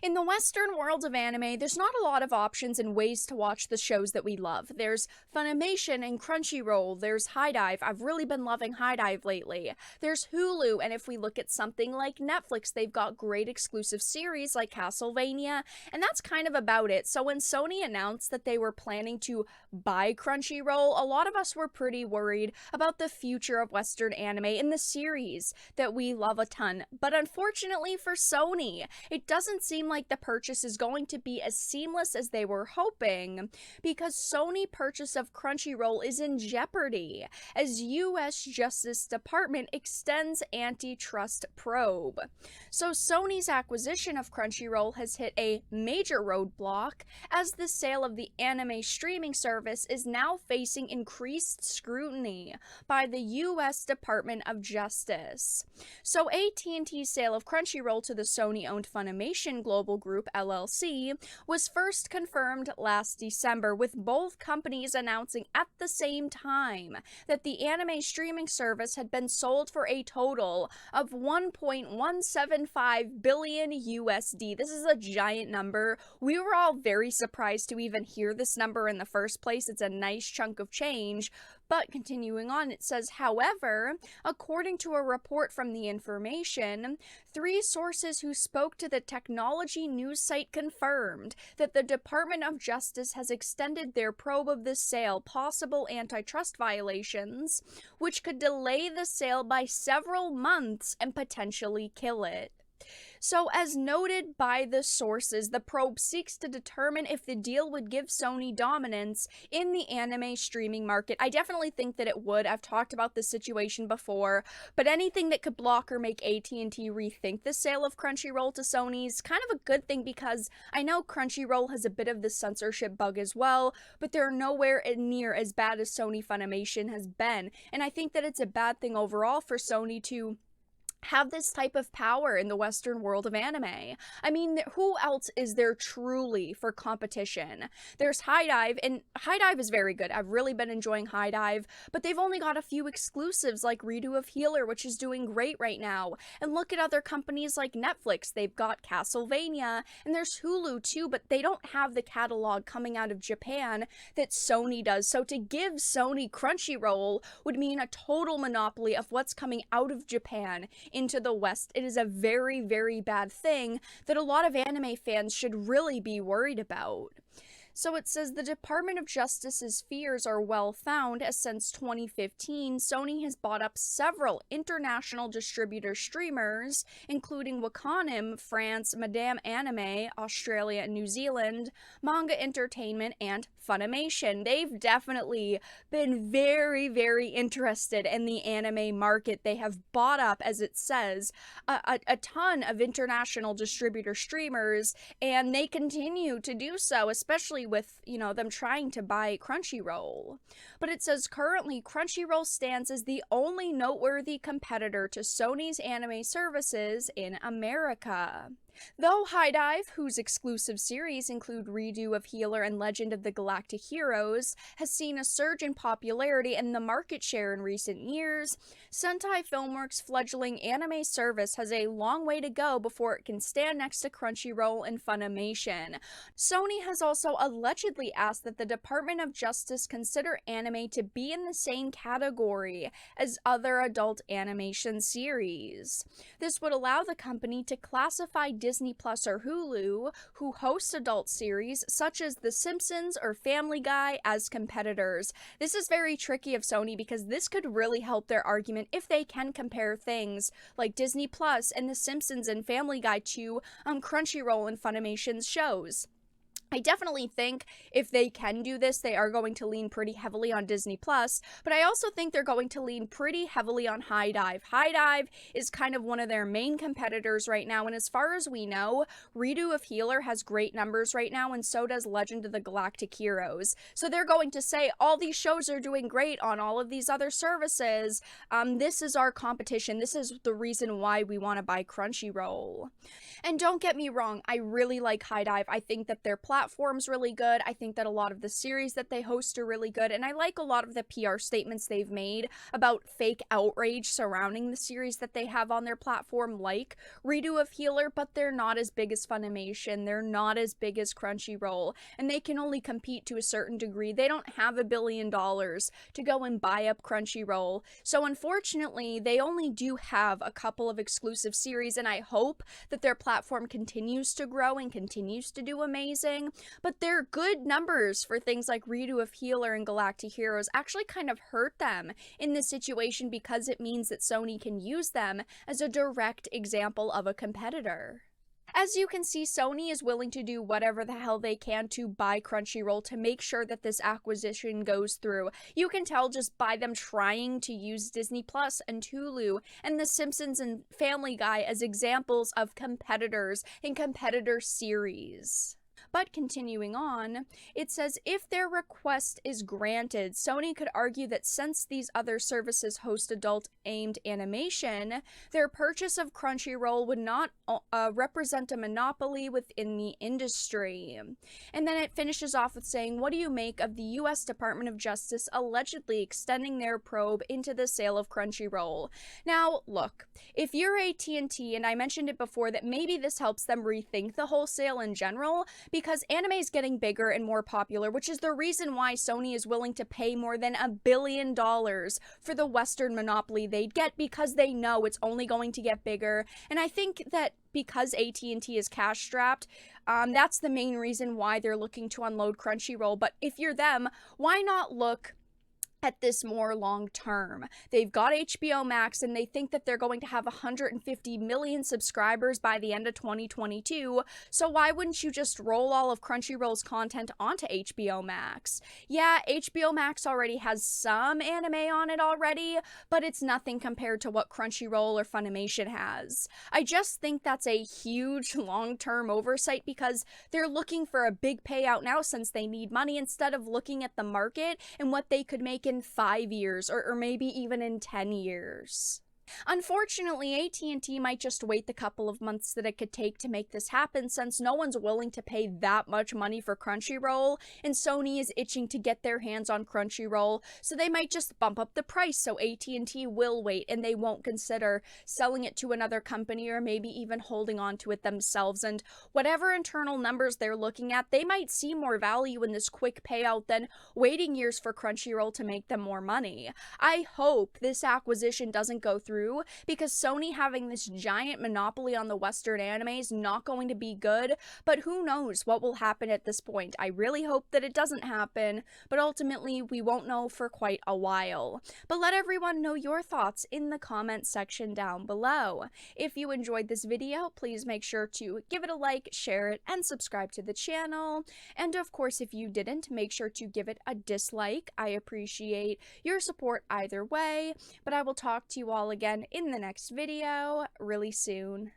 In the Western world of anime, there's not a lot of options and ways to watch the shows that we love. There's Funimation and Crunchyroll, there's HIDIVE. I've really been loving HIDIVE lately. There's Hulu, and if we look at something like Netflix, they've got great exclusive series like Castlevania, and that's kind of about it. So when Sony announced that they were planning to buy Crunchyroll, a lot of us were pretty worried about the future of Western anime and the series that we love a ton. But unfortunately for Sony, it doesn't seem like the purchase is going to be as seamless as they were hoping, because Sony purchase of Crunchyroll is in jeopardy as US Justice Department extends antitrust probe. So Sony's acquisition of Crunchyroll has hit a major roadblock as the sale of the anime streaming service is now facing increased scrutiny by the US Department of Justice. So AT&T's sale of Crunchyroll to the Sony-owned Funimation Global Group LLC was first confirmed last December, with both companies announcing at the same time that the anime streaming service had been sold for a total of 1.175 billion USD. This is a giant number. We were all very surprised to even hear this number in the first place. It's a nice chunk of change. But continuing on, it says, however, according to a report from The Information, 3 sources who spoke to the technology news site confirmed that the Department of Justice has extended their probe of the sale possible antitrust violations, which could delay the sale by several months and potentially kill it. So, as noted by the sources, the probe seeks to determine if the deal would give Sony dominance in the anime streaming market. I definitely think that it would. I've talked about this situation before, but anything that could block or make AT&T rethink the sale of Crunchyroll to Sony is kind of a good thing, because I know Crunchyroll has a bit of the censorship bug as well, but they're nowhere near as bad as Sony Funimation has been, and I think that it's a bad thing overall for Sony to have this type of power in the Western world of anime. I mean, who else is there truly for competition? There's HIDIVE, and HIDIVE is very good. I've really been enjoying HIDIVE, but they've only got a few exclusives like Redo of Healer, which is doing great right now. And look at other companies like Netflix. They've got Castlevania, and there's Hulu too, but they don't have the catalog coming out of Japan that Sony does. So to give Sony Crunchyroll would mean a total monopoly of what's coming out of Japan into the West. It is a very, very bad thing that a lot of anime fans should really be worried about. So it says the Department of Justice's fears are well found, as since 2015, Sony has bought up several international distributor streamers, including Wakanim, France, Madame Anime, Australia and New Zealand, Manga Entertainment, and Funimation. They've definitely been very, very interested in the anime market. They have bought up, as it says, a ton of international distributor streamers, and they continue to do so, especially with, them trying to buy Crunchyroll. But it says currently Crunchyroll stands as the only noteworthy competitor to Sony's anime services in America. Though HIDIVE, whose exclusive series include Redo of Healer and Legend of the Galactic Heroes, has seen a surge in popularity and the market share in recent years, Sentai Filmworks' fledgling anime service has a long way to go before it can stand next to Crunchyroll and Funimation. Sony has also allegedly asked that the Department of Justice consider anime to be in the same category as other adult animation series. This would allow the company to classify Disney Plus or Hulu, who host adult series such as The Simpsons or Family Guy, as competitors. This is very tricky of Sony, because this could really help their argument if they can compare things like Disney Plus and The Simpsons and Family Guy to Crunchyroll and Funimation's shows. I definitely think if they can do this, they are going to lean pretty heavily on Disney Plus, but I also think they're going to lean pretty heavily on HIDIVE. HIDIVE is kind of one of their main competitors right now, and as far as we know, Redo of Healer has great numbers right now, and so does Legend of the Galactic Heroes. So they're going to say, all these shows are doing great on all of these other services. This is our competition. This is the reason why we want to buy Crunchyroll. And don't get me wrong, I really like HIDIVE. I think that their platform platform's really good. I think that a lot of the series that they host are really good, and I like a lot of the PR statements they've made about fake outrage surrounding the series that they have on their platform, like Redo of Healer, but they're not as big as Funimation, they're not as big as Crunchyroll, and they can only compete to a certain degree. They don't have $1 billion to go and buy up Crunchyroll, so unfortunately, they only do have a couple of exclusive series, and I hope that their platform continues to grow and continues to do amazing, but their good numbers for things like Redo of Healer and Galactic Heroes actually kind of hurt them in this situation because it means that Sony can use them as a direct example of a competitor. As you can see, Sony is willing to do whatever the hell they can to buy Crunchyroll to make sure that this acquisition goes through. You can tell just by them trying to use Disney Plus and Hulu and The Simpsons and Family Guy as examples of competitors in competitor series. But continuing on, it says if their request is granted, Sony could argue that since these other services host adult-aimed animation, their purchase of Crunchyroll would not represent a monopoly within the industry. And then it finishes off with saying, what do you make of the US Department of Justice allegedly extending their probe into the sale of Crunchyroll? Now, look, if you're AT&T, and I mentioned it before that maybe this helps them rethink the wholesale in general, because anime is getting bigger and more popular, which is the reason why Sony is willing to pay more than $1 billion for the Western monopoly they'd get, because they know it's only going to get bigger. And I think that because AT&T is cash strapped, that's the main reason why they're looking to unload Crunchyroll. But if you're them, why not look at this more long term? They've got HBO Max and they think that they're going to have 150 million subscribers by the end of 2022, so why wouldn't you just roll all of Crunchyroll's content onto HBO Max? Yeah, HBO Max already has some anime on it already, but it's nothing compared to what Crunchyroll or Funimation has. I just think that's a huge long-term oversight because they're looking for a big payout now since they need money, instead of looking at the market and what they could make in 5 years or maybe even in 10 years. Unfortunately, AT&T might just wait the couple of months that it could take to make this happen, since no one's willing to pay that much money for Crunchyroll, and Sony is itching to get their hands on Crunchyroll, so they might just bump up the price so AT&T will wait and they won't consider selling it to another company or maybe even holding on to it themselves. And whatever internal numbers they're looking at, they might see more value in this quick payout than waiting years for Crunchyroll to make them more money. I hope this acquisition doesn't go through, because Sony having this giant monopoly on the Western anime is not going to be good, but who knows what will happen at this point. I really hope that it doesn't happen, but ultimately we won't know for quite a while. But let everyone know your thoughts in the comment section down below. If you enjoyed this video, please make sure to give it a like, share it, and subscribe to the channel. And of course, if you didn't, make sure to give it a dislike. I appreciate your support either way, but I will talk to you all again in the next video really soon.